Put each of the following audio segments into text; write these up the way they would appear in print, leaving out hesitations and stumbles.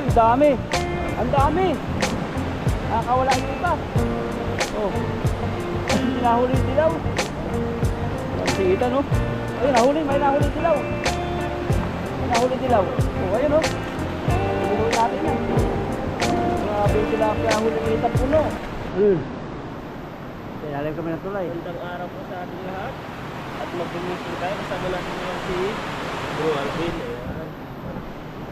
Uy, dami. Ang dami. Nakakawala yung iba. Oh. Hindi nahuli yung dilaw. Si Ethan, oh. Ay, nahuli. May nahuli yung dilaw. May nahuli yung dilaw. Oh, ayun, oh. Pinuhin natin yan. Grabe yung tilapia huli ng Ethan puno. Ayun. Ilalim kami ng tulay. Magandang araw po sa ating lahat. At mag-gumising tayo. Kasama natin ngayon si Bro Alvin. Ayan.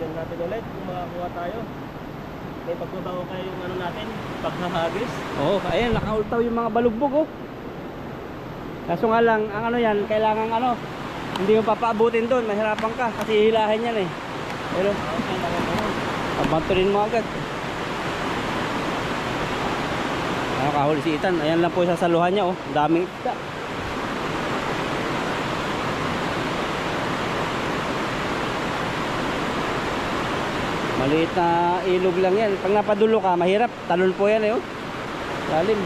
Tignan natin ulit kung makakuha tayo. May pagbabago kayo yung ano natin, paghahagis. Oo, ayan, nakaultaw yung mga balugbog, oh. Kaso nga lang, ang ano yan, kailangan ano, hindi mo papaabutin doon, mahirapan ka kasi hihilahin yan eh. Pero, Okay, nakakaroon. pabanturin mo agad. Ano, kahuli si Ethan, ayan lang po yung sasaluhan niya, oh. Daming isda. Maliit na ilog lang yan. Pag napadulo ka, mahirap. Talon po yan eh, oh. Lalim.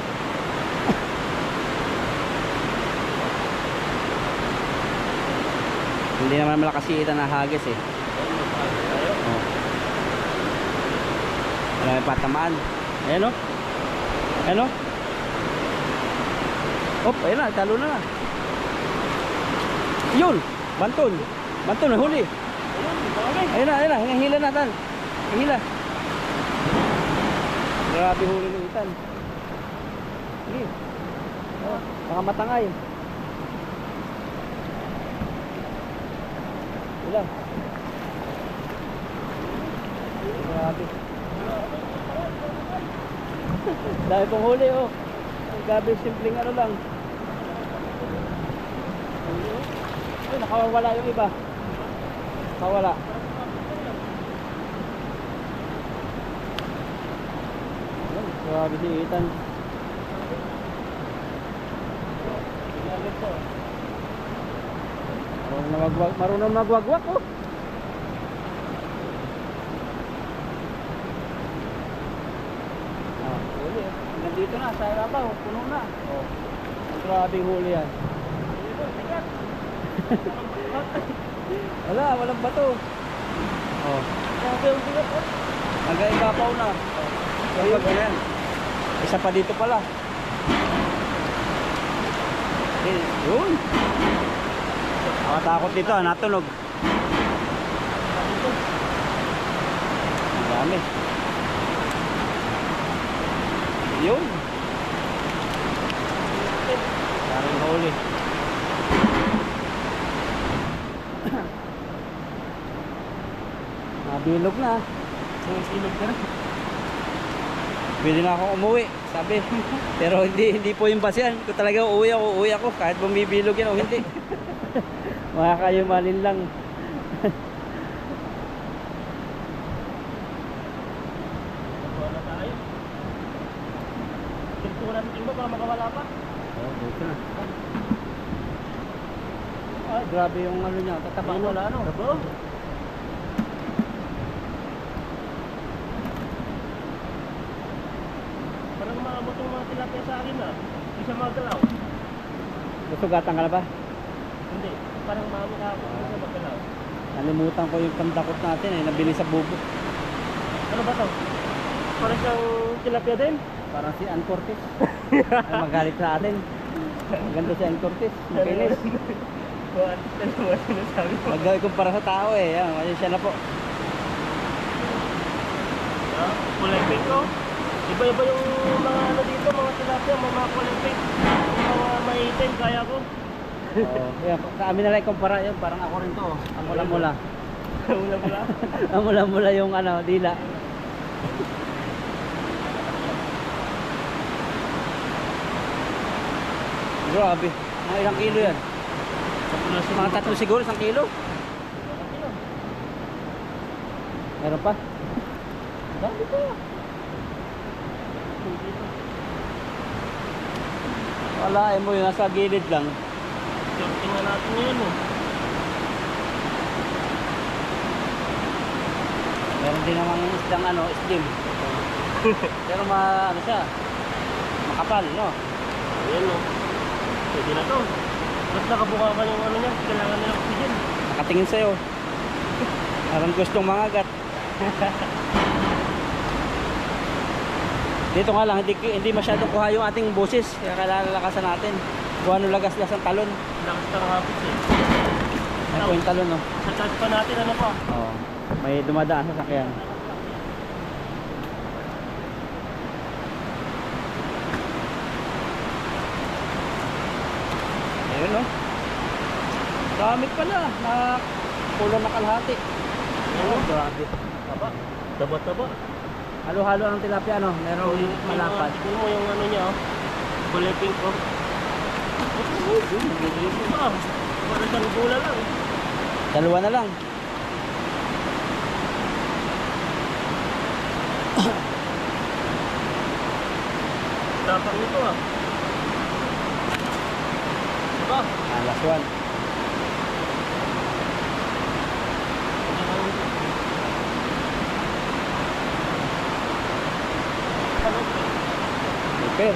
Hindi naman malakas si Ethan na hagis eh. Oh. Wala may patamaan. Ayan, oh. Ayan, oh. Op, ayan na, talo na. Yun, banton. Banton, huli. Ayun na, hinahila natin. Hila. Grabe huli ng Ethan. Sige. Oh, baka matangay. Hila. Grabe. Dahil pong huli, oh. Grabe, simpleng ano lang. Ay, nakawawala yung iba. Nakawala. Grabe si Ethan. Marunong magwagwak, oh. Ah, huli. Nandito na sa ibabaw, puno na. Oh. Ang grabing huli yan. Walang bato. Oh. Grabe yung bigat, oh. Nag-ibabaw na. Wag yan. Isa pa dito pala. Yun. Takot dito, natunog. Ang dami. Yun. Parang huli. Nabilog na. Silog ka na. Pwede na akong umuwi, sabi. Pero hindi po yung basyan. Kung talaga uuwi ako. Kahit bumibilog yan o hindi. Makakayumanin lang. Wala tayo. Tignan ko natin timba para makawala pa. Oh, dito na. Ay, grabe yung ano niya. Tatabang wala ano. Bravo. Parang maamot yung mga tilapia sa akin, ah. Hindi siya magalaw. Nasugatan ka na ba? Hindi. Parang maamot ako. Hindi siya magalaw. Nalimutan ko yung pandakot natin eh. Nabili sa bubo. Ano ba to? Parang siyang tilapia din. Parang si Ann Cortez. Ay, magalit sa atin. Maganda si Ann Cortez. Makinis. What? Ano ba sinasabi mo? Magawin kumpara sa tao eh. Yan, siya na po. Kulay pink, oh. Iba-iba yung mga ano dito, mga tilapia, mga kulay pink. Mga maitim, kaya ko. Oh, yan, sa amin na lang kumpara yun. Parang ako rin to. Oh. Ang mula-mula. Mula-mula. Ang mula-mula yung ano, dila. Grabe. Mga ilang kilo yan? Mga 3 siguro, 1 kilo. Meron pa? Dami pa. Wala, mo yung nasa gilid lang. Tingnan natin ngayon, oh. Meron din naman isdang ano, slim. Pero ano siya, makapal, no? Ayan, oh. Pwede na to. Ba't nakabuka ka yung ano niya? Kailangan nila oxygen. Nakatingin sa'yo. Parang gustong mangagat. Dito nga lang, hindi masyadong kuha yung ating boses. Kaya kailangan lakasan natin. Kuha nung lagas-gas ang talon. Lakas ng hapos eh. Ay po yung talon, no? Sa taas pa natin ano pa? Oo. May dumadaan sa sakyan. Ayun, no? Dami pala. Na kulang na kalahati. Ayun, grabe. Taba. Taba-taba. Halo-halo ang tilapia, no? Merong malapad. Tignan mo yung ano niya oh. Kulay pink oh. Para siyang gula lang. Dalawa na lang. Tapang nito ah. Diba? Last one. Super.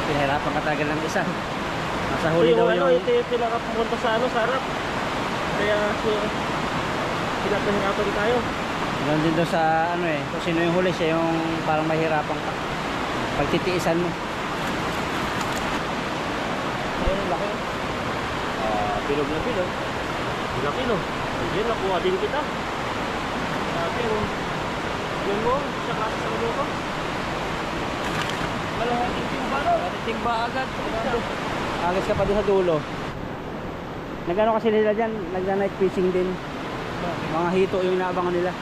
Pinahirapan ka talaga ng isa. Nasa huli Yung daw ano, yung... ito yung pinakapunta sa ano, sarap. Kaya pinapahirapan tayo. Doon din doon sa ano eh. Kung sino yung huli, siya yung parang mahirapan ka. Pagtitiisan mo. Ayun, ang laki. Bilog na bilog. Laki no. Ayun, nakuha din kita. Sabi yung yun mo, saka sa ulo ko. Malahating timba no. Timba agad. Agad ka pa doon sa dulo. Nagano kasi nila dyan, nagna-night fishing din. Mga hito yung inaabangan nila.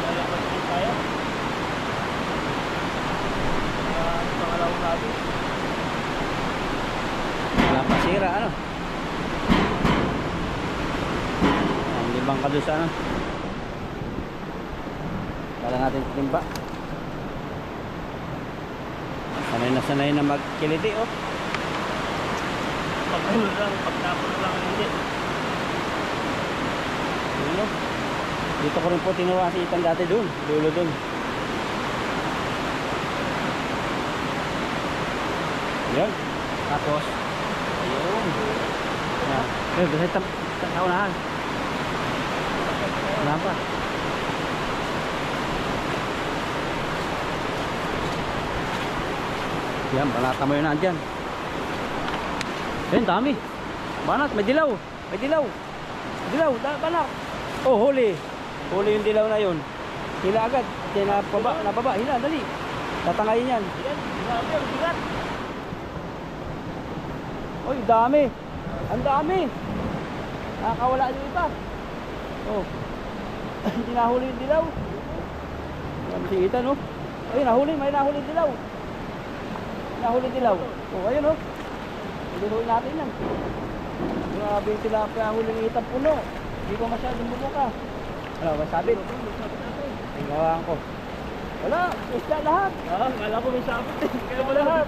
Lalabas din tayo. Pangalawang gabi. Wala pa sira, ano? Ang libang ka doon sa ano. Kala natin timba. Sanay na magkiliti, oh. Pag ano lang, pagtapon lang hindi. Ano? Dito ko rin po tinuwa si Ethan dati doon. Dulo doon. Yan. Tapos, ayun. Yan. Basta taunahan. Wala pa. Yan, balata mo yun nandyan. Yan, dami. Banat, may dilaw. May dilaw. Dilaw, banak. Oh, huli. Huli yung dilaw na yun. Hila agad. Kaya napaba. Hila, dali. Tatangayin yan. Yan, grabe ang bigat. Oy, dami. Ang dami. Nakakawala yung iba. Oh. Hindi nahuli yung dilaw. Yan si Ethan, oh. Ay, nahuli. May nahuli dilaw. Nahuli dilaw. Oh, ayun, oh. Hiluhin natin yan. Grabe yung tilapia huli ng Ethan puno. Hindi ko masyadong bumuka. Ano, masabit? Tingawaan ko. Wala, isda lahat. Kala ko may sabit eh. Kaya mo lahat.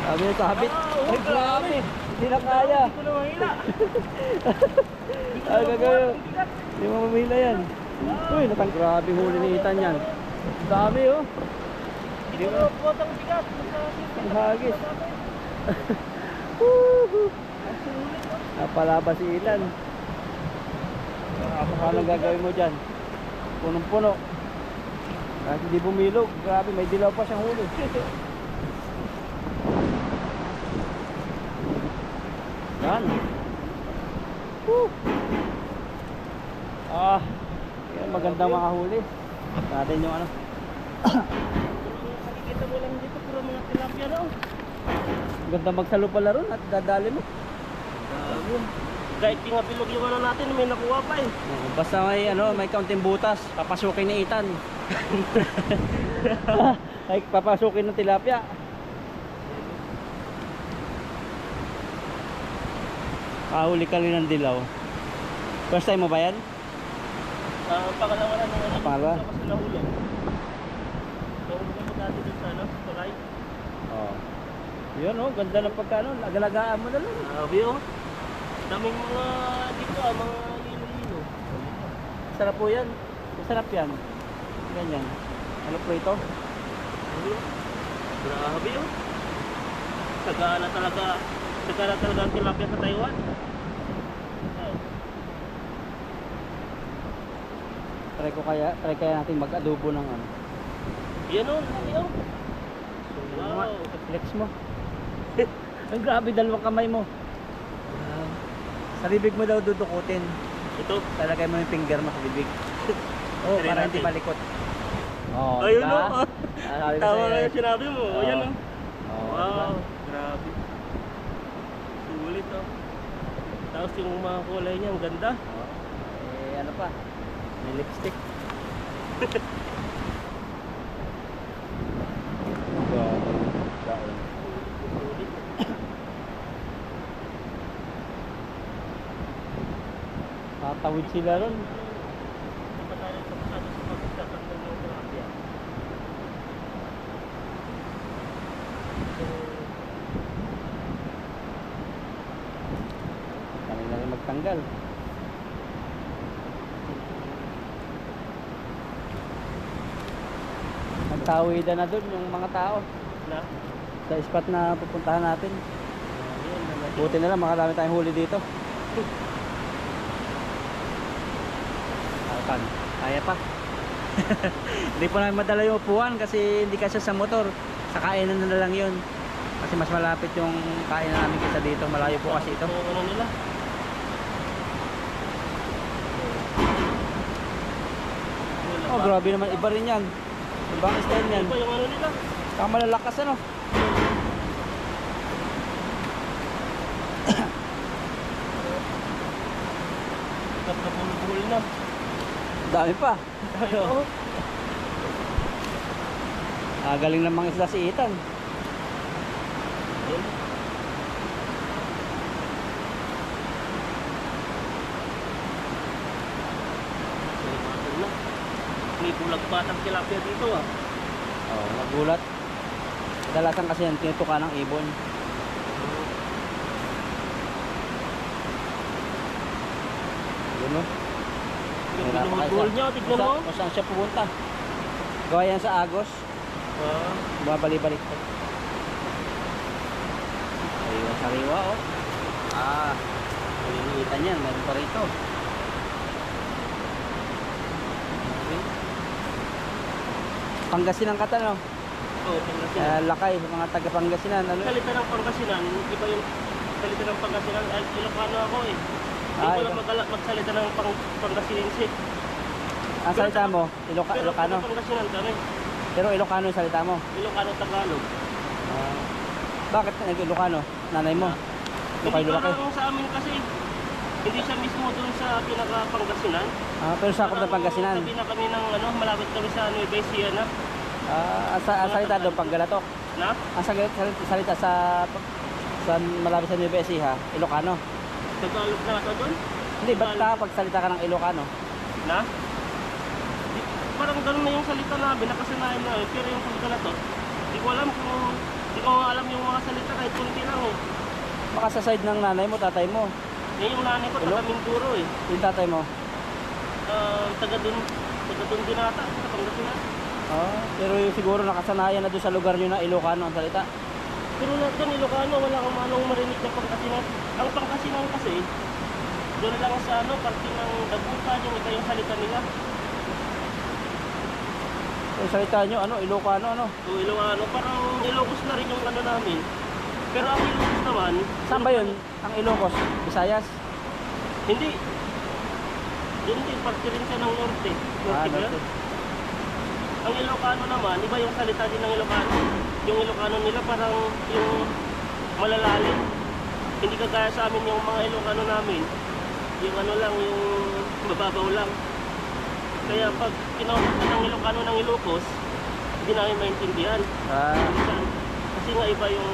Sabi yung sabit. Ay, grabe. Hindi na kaya. Hindi ko na mahila. Ay, gagawin. Hindi mo mamila yan. Uy, natang grabe huli ni Ethan yan. Dami, oh. Hindi ko potang bigat. Ang hagis. Woohoo! Napalabas si Ethan. Paano gagawin mo dyan? Punong-puno. Kahit hindi bumilog. Grabe, may dilaw pa siyang huli. Yan. Woo! Yan, magandang mga huli. Natin yung ano. Nakikita mo lang dito puro mga tilapia na oh. Ganda magsalo pala ron at dadali mo. Kahit pinapilog yung ano natin, may nakuha pa eh. Basta may kaunting butas, papasukin ni Ethan. Ay, papasukin ng tilapia. Kahuli ka rin ng dilaw. First time mo ba yan? Pangalawa na naman. Pangalawa? Kasi nahuli. Nahuli mo dati dun sa ano, tulay. Oo. Yun, oh, ganda ng pagkano. Agalagaan mo na lang. Grabe oh. Daming mga dito mga ilo-ilo. Sarap po yan. Masarap yan. Ganyan. Ano po ito? Ayun. Grabe yun. Sagana talaga ang tilapia sa Taiwan. Try kaya natin mag-adobo ng ano. Yan o, laki o. Wow. Flex mo. Ang grabe, dalawang kamay mo. Sa bibig mo daw dudukutin. Ito. Talagay mo yung finger mo sa bibig. Oo, Try para natin. hindi malikot. Oo, Ayun diba? o. Sabi ko Tama sa'yo. nga yung sinabi mo. Oo. Ayan o. Oo, Wow. diba? Grabe. Sulit o. Tapos yung mga kulay niya, ang ganda. Oo. Eh, ano pa? May lipstick. Sulit. Tatawid sila ron. Hindi pa tayo kapasado sa pagkakatang ng tilapia. Kami na rin magtanggal. Nagtawidan na dun yung mga tao Na? sa spot na pupuntahan natin. Ayun, naman. Buti na lang, makarami tayong huli dito. Apan, kaya pa. Hindi po namin madala yung upuan kasi hindi kasi sa motor. Sa kainan na lang yun. Kasi mas malapit yung kainan namin kaysa dito. Malayo po kasi ito. Ano nila? Oh, grabe naman. Iba rin yan. Ibang style yan. Iba yung ano nila? Saka malalakas ano. Kapapulubul na. Dami pa. Oo. Galing ng mga isla si Ethan. Ayun. Salimatan na. May bulag batang tilapia dito ah. Oh, nagulat. Kadalasan kasi yan, tinutuka ng ibon. Yun o. Yung binuhol niya, tignan mo. Kung saan siya pupunta. Gawa yan sa Agos. Ah, Bumabalik-balik to. Ayun, sariwa oh. Maliliitan yan. Meron pa rito. Okay. Pangasinan ka no? oh, Pangasinan. Lakay, mga taga Pangasinan. Ano? Salita ng Pangasinan, iba yung salita ng Pangasinan. Ay, Ilocano ako eh. Hindi ko iba. lang magsalita ng Pangasinense. Ang salita mo, Ilocano. Pero Pangasinan kami. Pero Ilocano yung salita mo. Ilocano, Tagalog. Bakit nag-Ilocano? Nanay mo? Hindi Ilocay ko Lulaki? lang sa amin kasi hindi siya mismo doon sa pinaka-Pangasinan. Pero sakop ng Pangasinan. Sabi na kami ng ano, malapit kami sa Nueva Ecija na. Ang salita doon, Panggalatok. Na? Ang salita sa malapit sa Nueva Ecija, Ilocano. Tagalog na ito doon? Hindi, ba't pagsalita ka ng Ilocano? Na? Parang ganun na yung salita namin, nakasanayan na eh. Pero yung salita na to, di ko alam yung mga salita kahit kunti lang eh. Baka sa side ng nanay mo, tatay mo. Yan yung nanay ko, taga Mindoro eh. Yung tatay mo. Taga dun din ata, sa Pangasinan. Pero yung siguro nakasanayan na doon sa lugar nyo na Ilocano ang salita. Pero lahat doon Ilocano, wala akong manong marinig na Pangasinan. Ang Pangasinan kasi, doon lang sa ano, parte ng Dagupan, yung iba yung salita nila. Yung salita nyo, Ilocano, So Ilocano, parang Ilocos na rin yung ano namin. Pero ang Ilocos naman... Saan ba yun? Ang Ilocos? Visayas? Hindi. Doon din, parte rin siya ng Norte. Norte ba? Norte. Ang Ilocano naman, iba yung salita din ng Ilocano. Yung Ilocano nila parang yung malalalim. Hindi kagaya sa amin yung mga Ilocano namin. Yung ano lang, yung mababaw lang. Kaya pag kinawag ng Ilocano ng Ilocos, hindi namin maintindihan. Kasi nga iba yung...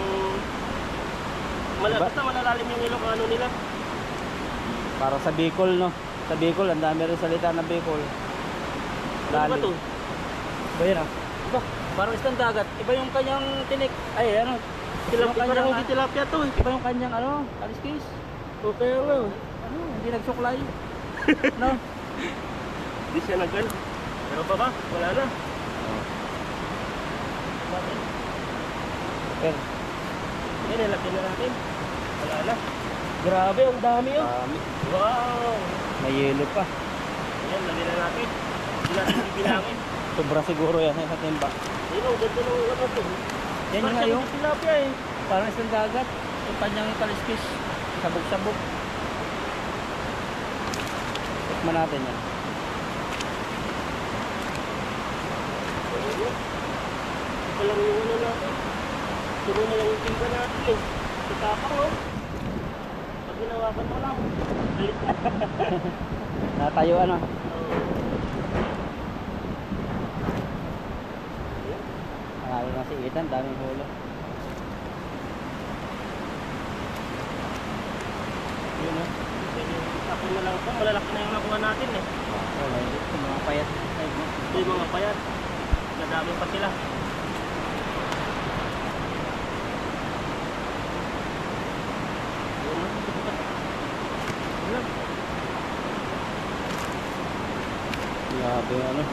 Basta malalalim yung Ilocano nila. Para sa Bicol, no? Sa Bicol, ang dami rin salita ng Bicol. Ano ba to? Iba yun Iba, parang isang dagat. Iba yung kanyang tinik. Ay, Tilapia, parang hindi tilapia to eh. Iba yung kanyang kaliskis. Okay nga. Ano, hindi nagsuklay. No? Hindi siya nagano. Pero pa ba? Wala na. Bakit? Pero, Yan, nilagyan na natin. Wala na. Grabe, ang dami yun. dami. Wow! May yelo pa. Yan, lagyan na natin. Hindi natin bibilangin. Sobra siguro yan sa timba. Ayun, ang ganda ng ano to. Yan Parang nga yung siyang tilapia eh. parang isang dagat. Yung kanyang kaliskis. Sabog-sabog. Tikman natin yan. Ito lang yung ano natin. Siguro na lang yung timba natin eh. Sa tapang oh. Pag ginawakan mo lang. Galit na. Natayo ano. Marami na si Ethan. Daming huli. Yun o. Tapos na lang ito. Malalaki na yung nakuha natin eh. Wala ito. Mga payat. Ay, Ito yung mga payat. Nadami pa sila. grabe ano.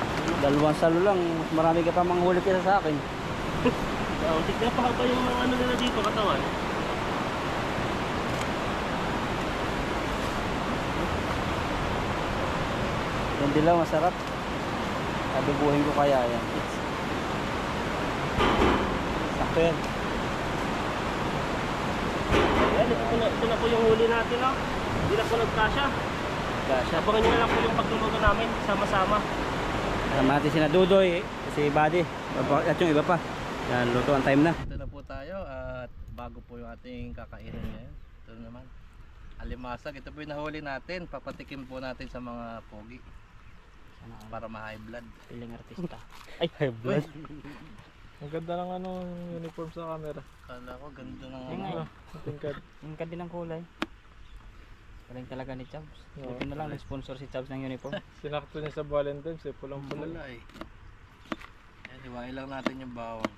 Dalawang salo lang. Mas marami ka pa manghuli kaysa sa akin. Tignan pa ba yung mga ano nila dito katawan? Yung dilaw masarap. Adubuhin ko kaya yan. Sakto yan. Ayan, ito na po yung huli natin oh. Hindi na po nagkasya. Gasya. Abangan nyo na lang po yung pagluluto namin sama-sama. Kasama natin si Nadudoy, si Buddy, at yung iba pa. Yan, lutuan time na. Ito na po tayo at bago po yung ating kakainin ngayon. Ito naman, alimasag. Ito po yung nahuli natin. Papatikim po natin sa mga pogi para ma-high blood. Piling artista. Ay, high blood. Ang ganda ng ano, uniform sa camera. Kala ko ganda ng Yung nga, Tingkad. yung ka din ng kulay. Galing talaga ni Chubbs. Oo. Buti na lang nag-sponsor si Chubbs ng uniform. Sinakto niya sa Valentine's eh, pulang-pula. Wala eh. Yan, iwain lang natin yung bawang.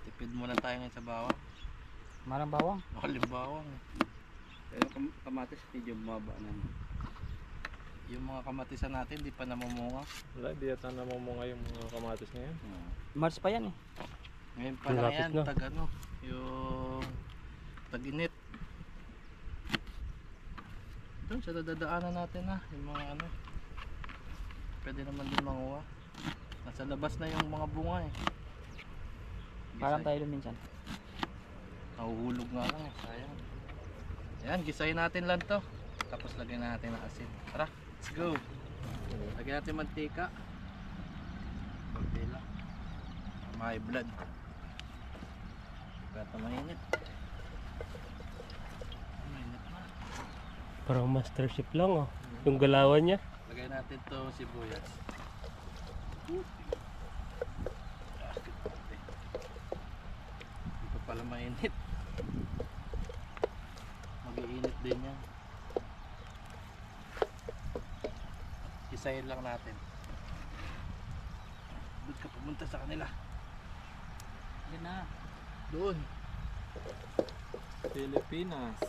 Tipid muna tayo ngayon sa bawang. Marang bawang. Mahal yung bawang eh. Pero kamatis medyo bumaba na. Yung mga kamatisan natin di pa namumunga. Wala, di yata namumunga yung mga kamatis ngayon. March pa yan eh. Ngayon pa lang Malapit yan, na. tag ano, yung tag-init. Doon sa dadaanan natin na, yung mga ano. Pwede naman din manguha. Nasa labas na yung mga bunga eh. Parang tayo doon minsan. Nahuhulog nga lang eh, sayang. Ayan, gisahin natin lang to. Tapos lagyan natin ng asin. Tara, let's go. Lagyan natin mantika. Konti lang. May blood. Kaya ito mainit. Mainit na. Parang master chef lang oh. Yung galawan niya. Lagyan natin to sibuyas. Hindi pa pala mainit. Mag-iinit din yan. Isayin lang natin. Doon ka pumunta sa kanila. Yan na. Doon. Pilipinas.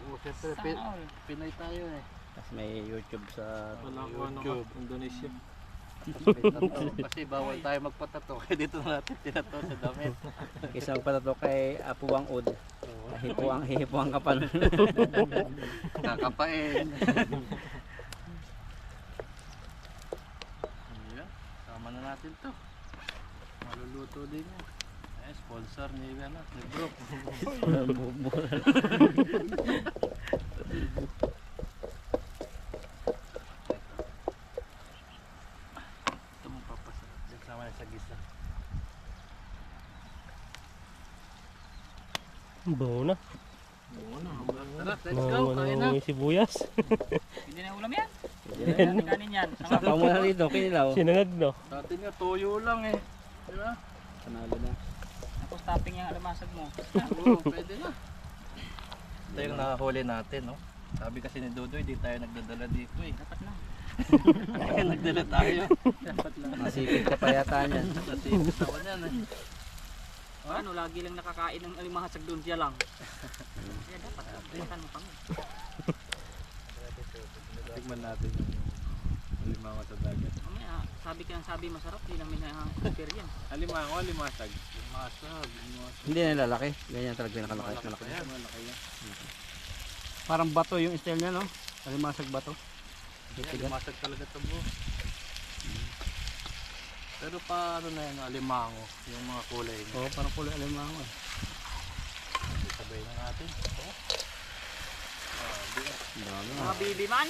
Oo, syempre. Sana all. Pinay tayo eh. Tapos may YouTube sa... Wala ko ano YouTube. ka, Indonesia. Kasi bawal tayo magpatato. Kaya dito na natin tinato sa damit. Isa magpatato kay Apuang Ud. Hihipuang kapal. Kakapain. Ayan, sama na natin to. Maluluto din yan. Eh, sponsor ni ano, ni Brook. Ito mong papasarap. Diyan sama na sa gisa. Bawo na. Tara, let's go. Kain na. May sibuyas. Hindi na ulam yan. Hindi na kanin yan. Saka mo na dito, kinilaw. Sinangag no. Sa atin nga, toyo lang eh. Di ba? Panalo na. Tapos topping yung alamasag mo. Oo, pwede na. Ito yung nakahuli natin, no? Sabi kasi ni Dodoy, di tayo nagdadala dito eh. Dapat na. Kaya nagdala tayo. Dapat lang. Masipit ka pa yata niyan. Kasi naman yan eh. Ano, lagi lang nakakain ng alimasag doon siya lang. Kaya dapat, makan mo kami. Tignan natin yung limango sa dagat. Mamaya, sabi masarap, hindi namin na-prepare yan. Alimango, limasag. Limasag. Hindi na lalaki. Ganyan talaga nakalaki. Malaki yan. Malaki yan. Parang bato yung style niya, no? Alimasag bato. Limasag talaga ito bro. Pero pa ano na yan, alimango. Yung mga kulay niya. Oo, parang kulay alimango. Sabay na natin. Oh. Dami Mga bibi man,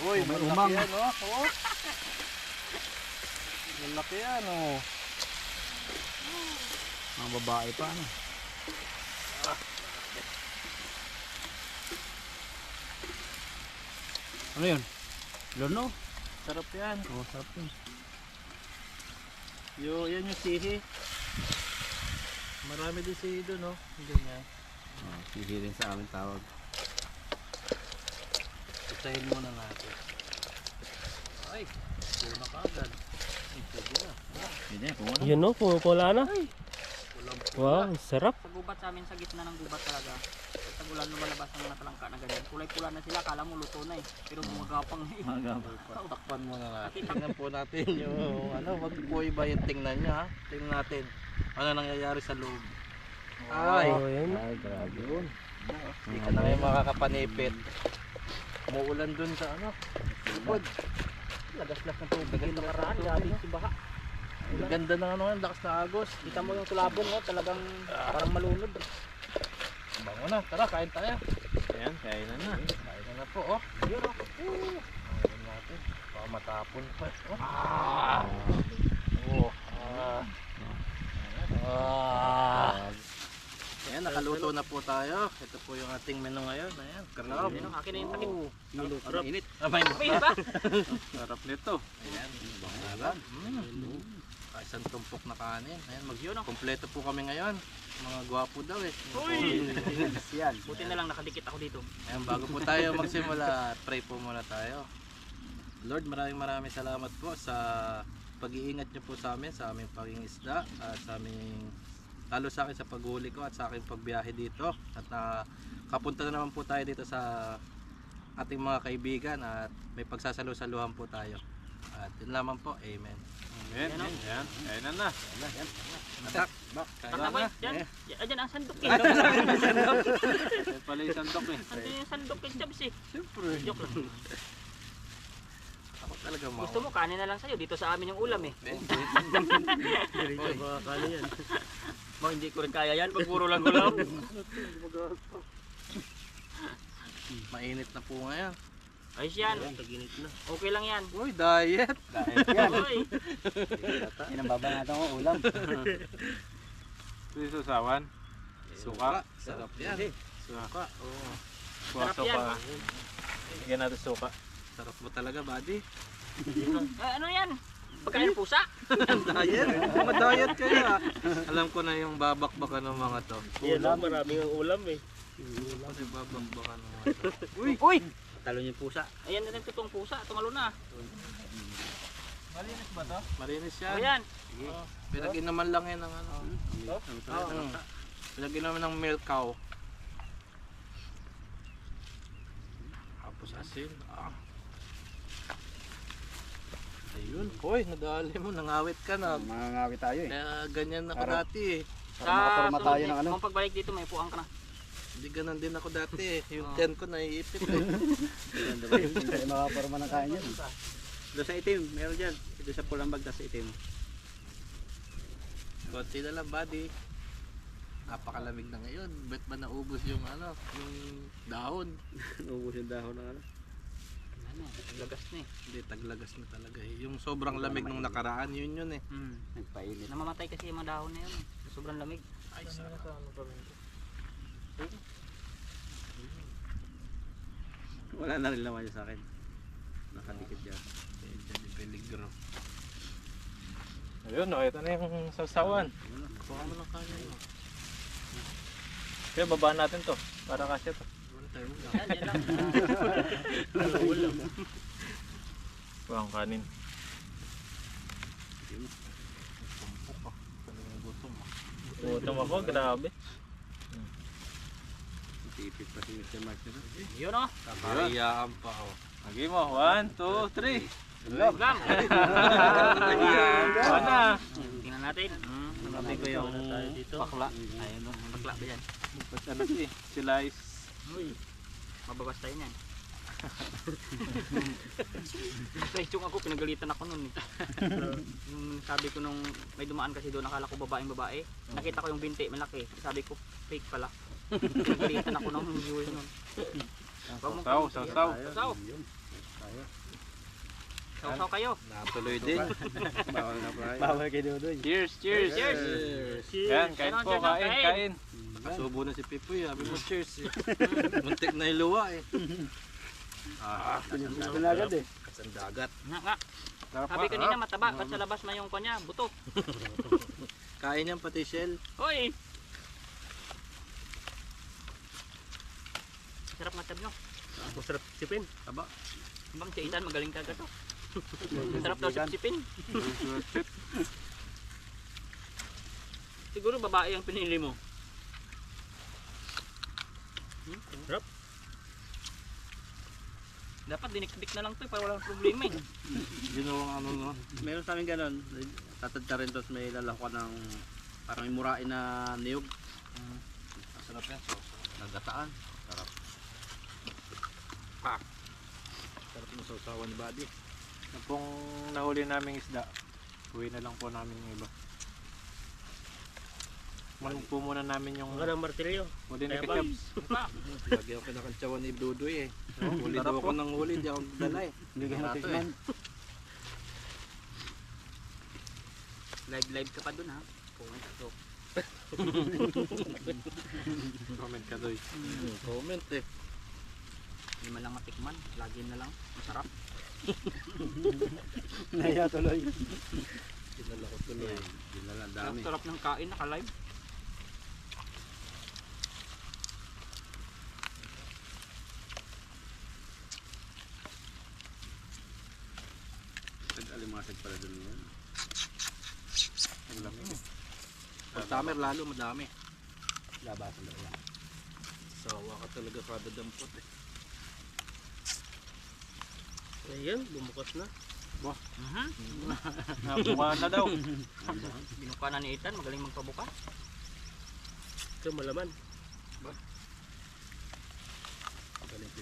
Uy, may malaki umang. yan oh. Oh. Malaki yan oh. Mga babae pa, ano? Ano yun? Lono? Sarap yan. Oo, sarap yun. Yan yung sihi. Marami din sihi doon oh. Ganyan. Sige rin sa amin tawag. Isahin muna natin. Ay, puna ka agad. Pwede na. Hindi, kung ano. Yan no, pumupula na. Walang Wow, sarap. sa gubat sa amin, sa gitna ng gubat talaga. Pag tagulan lumalabas ang mga talangka na ganyan. Kulay-pula na sila, kala mo luto na eh. Pero gumagapang na eh. Takpan muna natin. Tingnan po natin yung ano, wag po iba yung tingnan niya ha. Tingnan natin. Ano nangyayari sa loob. Ay, Oh, yan. Ay, grabe yun. hindi ka na ngayon makakapanipit. Umuulan dun sa ano. Likod. Lagas-las ng tubig yung nakaraan, grabe si Baha. Ang ganda ng ano, ang lakas na agos. Kita mo yung tulabon mo, talagang parang malunod. Bango na, tara kain tayo. Ayan, kain na na. Kain na po oh. Yun oh. Kain natin. Baka matapon pa. Oh. Ah. Oh. Ah. Ah. Ayan, nakaluto na po tayo. Ito po yung ating menu ngayon. Ayan, crab. Yun, akin na yung takip. Sarap. Init. Abay, May ba? sarap nito. Ayan, bangalan. Isang tumpok na kanin. Ayan, kompleto po kami ngayon. Mga gwapo daw eh. Uy! Yan. Buti na lang nakadikit ako dito. Ayan, bago po tayo magsimula, pray po muna tayo. Lord, maraming salamat po sa pag-iingat niyo po sa amin, sa aming pangingisda, at sa aming, lalo sa akin sa paghuli ko at sa aking pagbiyahe dito. At kapunta na naman po tayo dito sa ating mga kaibigan at may pagsasalu-saluhan po tayo. At yun lamang po, amen. Ayan, ayan. Kain na na. Atak, kain Basta boy, na. dyan. Dyan ang sandok eh. Yan pala yung sandok eh. Andun yung sandok eh, Jobs eh. Siyempre. Joke lang. Ako talaga mo. Gusto mo, kanin na lang sa'yo. Dito sa amin yung ulam eh. Oy. Kali yan. Bang, hindi ko rin kaya yan pag puro lang gulaw. Mainit na po ngayon. Ayos yan. Taginit na. Okay lang yan. Uy, diet. Yan. Uy. Yan ang baba natin ko ulam. Ito yung susawan. Suka. Sarap yan. Suka. Oh. Sarap Suka yan. pa. Bigyan natin suka. Sarap mo talaga, buddy. Ano yan? Pagkain ng pusa? Diet. Ma-diet kaya. Alam ko na yung babakbakan ng mga to. Yan na, maraming ang ulam eh. Kasi babakbakan ng mga to. Uy! Talo niyo pusa. Ayan na rin totoong pusa. Tungalo na. Malinis ba to? Malinis yan. O yan. Pinag-inaman lang yan ng ano. Pinag-inaman ng milk cow. Tapos asin. Ah. Ayun. Hoy, nadali mo. Nangawit ka na. Mangangawi tayo eh. Kaya ganyan ako Para- dati eh. Para makaporma tayo ng ano. Kung pagbalik dito, may puang ka na. Hindi ganun din ako dati eh. Yung 10 ko naiipit eh. Hindi makaporma ng kain yan. Doon sa itim, meron dyan. Ito sa pulang bag, sa itim. Konti na lang, buddy. Napakalamig na ngayon. Ba't ba naubos yung ano, yung dahon? Ubus yung dahon ng ano. Ano, lagas na eh. Hindi, taglagas na talaga eh. Yung sobrang lamig nung nakaraan, yun eh. Nagpainit. Namamatay kasi yung mga dahon na yun eh. Sobrang lamig. Ay, sarap. Wala na rin naman yun sa akin. Nakadikit yan. Medyo di peligro. Ayun, nakita na yung sausawan. Kuha mo ng kanin mo. Kaya babaan natin to. Para kasya to. Wala tayo mo lang. Yan, yan lang. Kuha ang kanin. Tumpok ka. Talagang gutom ah. Gutom ako, grabe. Nakasipit pa si Mr. Mark nito. Yun o. Kakahiyaan pa oh. Lagi mo, 1, 2, 3. Lang. Wala. Tingnan natin. Sabi ko yung bakla. Ayun o. Bakla ba yan? Ba't ano si Lice? Uy. Mababas tayo niyan. Yung ako, pinagalitan ako nun eh. Yung sabi ko nung may dumaan kasi doon, akala ko babaeng babae. Nakita ko yung binti, malaki. Sabi ko, fake pala. Pinagalitan ako nung viewers nun. Saw. Sausaw. Sausaw kayo. Natuloy din. Bawal na pa. Bawal kay Dodoy. Cheers. Cheers. Yan, kain po, kain. Nakasubo na si Pipoy. Sabi mo cheers eh. Muntik na yung luwa eh. Ito na agad eh. Kasandagat. Nga. Sarap Sabi pa. kanina mataba, ba't sa labas na yung kanya, buto. Kain yan pati shell. Hoy! Sarap nga tab nyo. Masarap sipin. Aba. Bang si Ethan, magaling ka to. Sarap daw sipsipin. Siguro babae ang pinili mo. Sarap. Dapat dinikdik na lang to para walang problema eh. Ginawang ano no. Meron sa amin ganun. Tatad ka rin tapos may lalako ng parang may murain na niyog. Masarap yan. So, nagataan. Sarap. Sarap mo sausawan ni Buddy. Yung pong nahuli naming isda, uwi na lang po namin yung iba. Manong po muna namin yung Mga ng martilyo. huli ni Kaya Kachaps. Lagi ako kinakantsawan ni Dudoy eh. Huli daw ako ng huli, di ako dala eh. Hindi ka Barato natikman. Live ka pa dun ha. Comment to. Comment ka doy. Comment eh. Hindi man lang matikman. Lagi na lang. Masarap. Naya tuloy. Kinala ko tuloy. Dinala Ang dami. sarap ng kain, naka-live. Nag-alimasag pala dun yan. Ang laki. Pag summer lalo madami. Labasan daw yan. Sawa ka talaga kada dampot eh. Ayan, bumukas na. Nabuka na daw. Binuka na ni Ethan, magaling magpabuka. Ito malaman.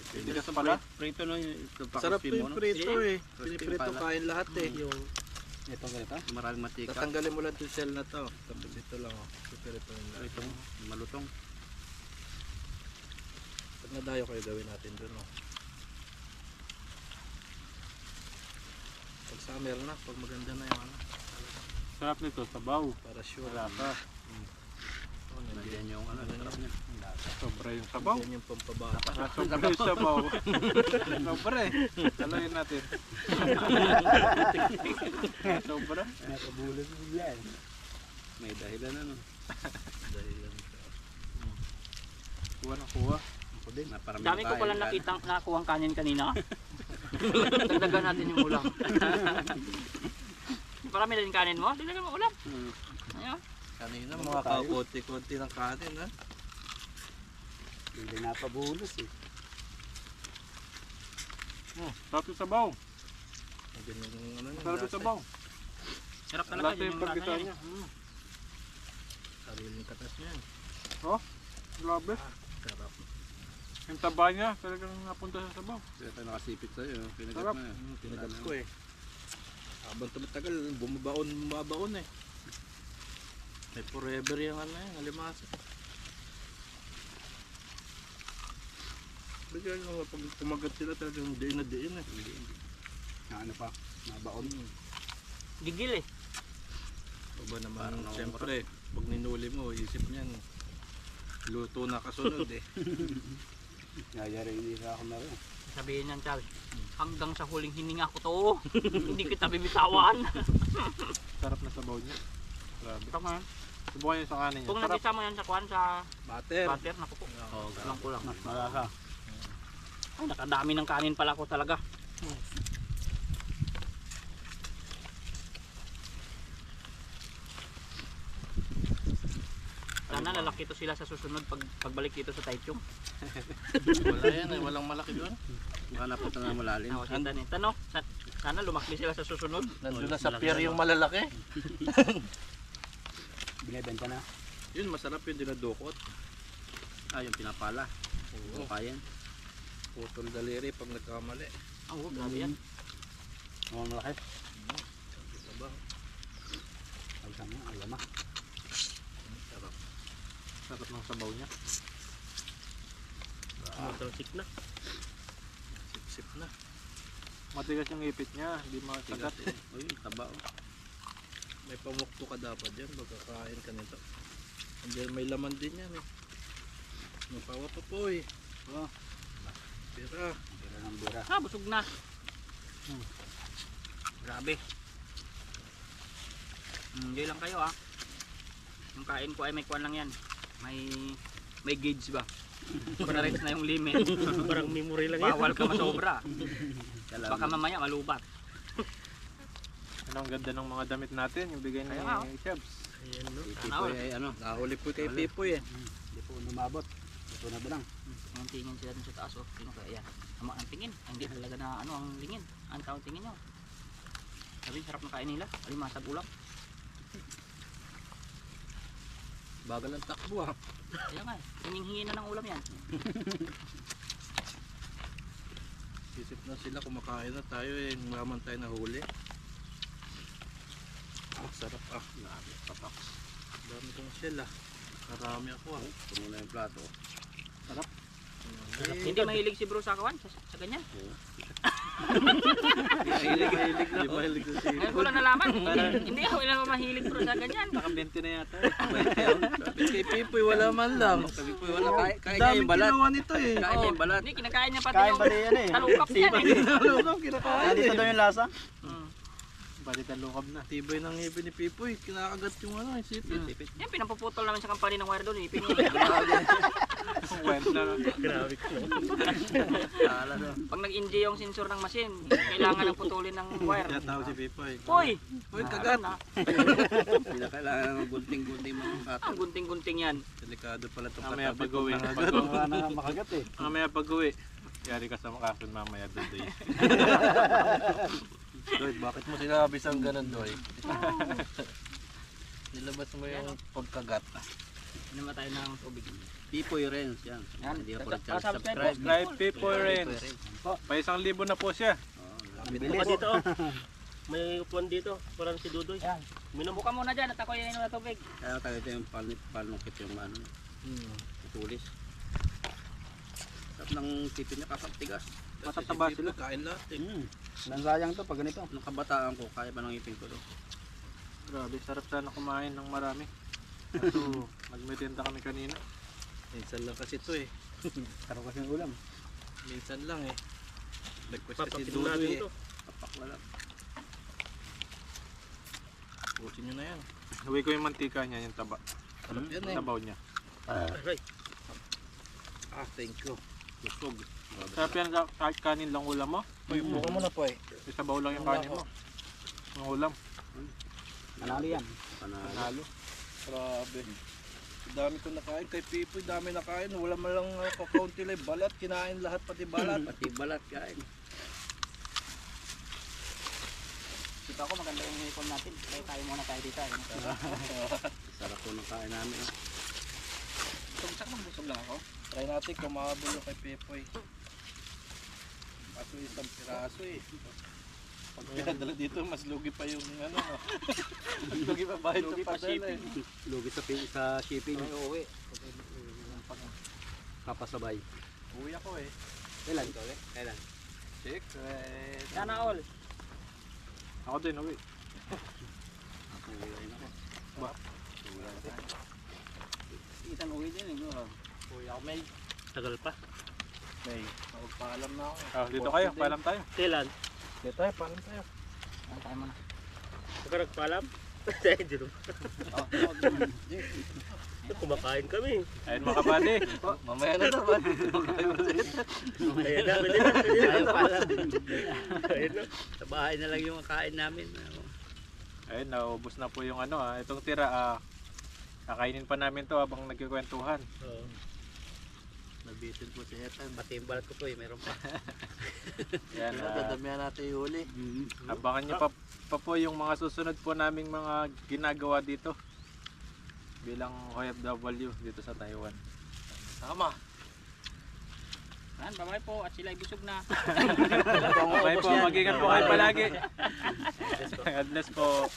Hindi ka sa pala? Prito no ito pa. Sarap to yung prito eh. Piniprito kain lahat eh. Yung Itong ganito? maraming matika. Tatanggalin mo lang yung shell na to. Tapos ito lang oh. Pipirito yun lang. Ito, malutong. Pag nadayo kayo gawin natin dun oh. Pag summer na, pag maganda na yung ano. Sarap nito, sabaw. Para sure. Wala pa. Oh, nandiyan Nandiyan yung ano, sarap niya. Sobra yung sabaw. Nandiyan yung pampabata. Sobra yung sabaw. Sobra eh. Taloyin natin. Sobra. Nakabulan mo yan. May dahilan ano. Dahil yan. Kuha na kuha. Ako din, naparami Dami ko pala nakitang nakuhang kanin kanina. Dagdagan natin yung ulam. Parami na din kanin mo? Dagdagan mo ulam. Ayun. Kanina mga kakunti-kunti ng kanin ha. Hindi napabulos eh. Sarap yung sabaw. Nandiyan yung ano niya. Sarap yung sabaw. Sarap talaga Lasa yun yung yung pagkita lasa niya. niya. Sariling katas niya. Grabe. Sarap. Yung taba niya, talagang napunta sa sabaw. Kaya tayo nakasipit sa'yo. Pinagat Sarap. na. Pinagat ko eh. Habang tumatagal, bumabaon eh. May forever yung ano yan, alimasa. Bigyan nyo pag kumagat sila talagang diin na diin eh. Na ano pa, nabaon. Gigil eh. O ba naman, siyempre, pag ninuli mo, isip niyan, luto na kasunod eh. Nayari hindi na ako na rin. Sabihin niyan, Charles, hanggang sa huling hininga ko to. Hindi kita bibitawan. Sarap na sabaw niya. Grabe. Ito man. Subukan niyo sa kanin niya. Kung Sarap. nagisa mo yan sa kwan sa Butter. butter, naku po. Oo, Kulang kulang. Mas malasa. Ay, nakadami ng kanin pala ako talaga. Sana lalaki to sila sa susunod pagbalik dito sa Taichung. Wala yan eh, walang malaki doon. Baka napunta na malalim. Nakakita ni Tano, sana lumaki sila sa susunod. Nandun na sa pier yung malalaki. Binibenta na. Yun, masarap yung dinadukot. Yung pinapala. Oo. Kayan. Putol daliri pag nagkamali. Oo, grabe yan. Malaki. Diba? Ay, sama. Ayama. Sarap ng sabaw niya. Matalsik na. Sip-sip na. Matigas yung ipit niya, hindi makagat. Uy, taba. May pamukto ka dapat dyan, magkakain ka nito. And then may laman din yan eh. Mapawa pa po eh. Oh. Pira. Bira ng bira. Busog na. Grabe. Hindi lang kayo Yung kain ko ay may kuwan lang yan. May gauge ba? Pag-reach na yung limit. Parang memory lang yan. Bawal ka masobra. Baka mamaya malubat. Ano ang ganda ng mga damit natin, yung bigay ni Kaya nga, Chebs. Ayan, no? Sana all. Nahuli po kay Pipoy eh. Hindi po lumabot. Ito na ba lang? Ang tingin sila dun sa taas Sino kaya yan? Ang tingin. Hindi talaga na ang lingin. Ang taong tingin nyo. Sabi, sarap ng kain nila. Alimasag ulam. Bagal ang takbo Kaya nga, hingi na ng ulam yan. Isip na sila kumakain na tayo eh. Naman tayo nahuli. Sarap Papak. Dami kong shell Karami ako Puno na yung plato. Hindi mahilig si bro sa kawan, sa ganyan. Di mahilig sa sili. Ngayon ko lang nalaman. Hindi ako ilang mahilig bro sa ganyan. Naka 20 na yata. Sabi kay Pipoy wala man lang. Sabi ko, wala. Kain niya Dami yung balat. ginawa nito eh. Kain niya yung balat. Hindi, kinakain niya pati Kain yung ba yan eh? talukap niya Talukap kinakain Dito daw yung lasa? Bali talukab na. Tibay ng ngipin ni Pipoy. Kinakagat yung sipit. Yan, pinapuputol namin sa company ng wire doon. Ipin Kwento na. Grabe ko. Pag nag-NG yung sensor ng machine, kailangan ng putulin ng wire. Kaya tao si Pipoy. Hoy! Uy, kagat. Pinakailangan ng gunting-gunting mga kato. Ang gunting-gunting yan. Delikado pala itong Mamaya katabi pag-uwi. kong nangagat. Wala na nga makagat eh. Mamaya pag-uwi. Yari ka sa makasun mamaya Dodoy. Doy, bakit mo sinabi sang ganun, Doy? Nilabas mo yung pagkagat. Ano ba tayo ng tubig? Pipoy Renz yan. Yan. Hindi ka pa Subscribe. subscribe. Subscribe Pipoy Renz. Pa 1,000 na po siya. Buka dito May upuan dito. Parang si Dudoy. Yan. Minom Buka muna dyan at ako yung inom na tubig. Kaya tayo ito yung palnukit yung tulis. Sarap ng tipin niya kasaptigas. Matataba sila. Kain lahat eh. Nansayang to pag ganito. Nung kabataan ko, kaya pa nang ipin ko to. Grabe, sarap sana kumain ng marami. Kaso, nagmetenta kami kanina. Minsan lang kasi ito eh. Taro kasi yung ulam. Minsan lang eh. Nag-quest kasi Papakin Dudoy natin eh. to. Papak wala. Pusin nyo na yan. Huwi ko yung mantika niya, yung taba. Sarap yan eh. Sabaw niya. Aray. Thank you. Busog. Sarap yan kahit kanin lang ulam mo. Uy, buka mo na po eh. Isabaw lang yung kanin mo. Ang ulam. Manalo yan. Panalo. Grabe. Dami ko nakain. Kay Pipoy, dami nakain. Wala man lang kakaunti lang. Balat, kinain lahat pati balat. Pati balat kain. Dito ako maganda yung hipon natin. Kaya tayo muna tayo dito. Sarap po ng kain namin. Busog lang ako. Try natin kung makabulo kay Pipoy. Kaso isang piraso eh. Pag pinadala dito, mas lugi pa yung ano. Mas lugi pa bahit Lugi sa pa padala eh. Lugi sa shipping. Ay, uuwi. Kapasabay. Uwi ako eh. Kailan? Kailan? Secret. Sana all. Ako din, uwi. Ako uwi rin ako. Ba? Isang uwi din. Uwi ako may. Tagal pa. May. Magpaalam na ako eh. Dito kayo, paalam tayo. Kailan? Dito tayo, paalam tayo. Ano tayo muna? Huwag ka nagpaalam? Dito. Kumakain kami. Ayun mga kabady. Mamaya na naman. Ayan na, pwede na. Ayaw pala. Ayan na. Sa bahay na lang yung kain namin. Ayun, naubos na po yung ano Itong tira, Kakainin pa namin to habang nagkikwentuhan. Oo. Nabitin po si Ethan. Pati yung balat ko po meron pa. Yan, Dadamihan natin yung huli. abangan nyo pa po yung mga susunod po naming mga ginagawa dito. Bilang OFW dito sa Taiwan. Tama. Yan, bye-bye po at sila ay busog na. Okay po, mag-ingat po kayo palagi. God bless po.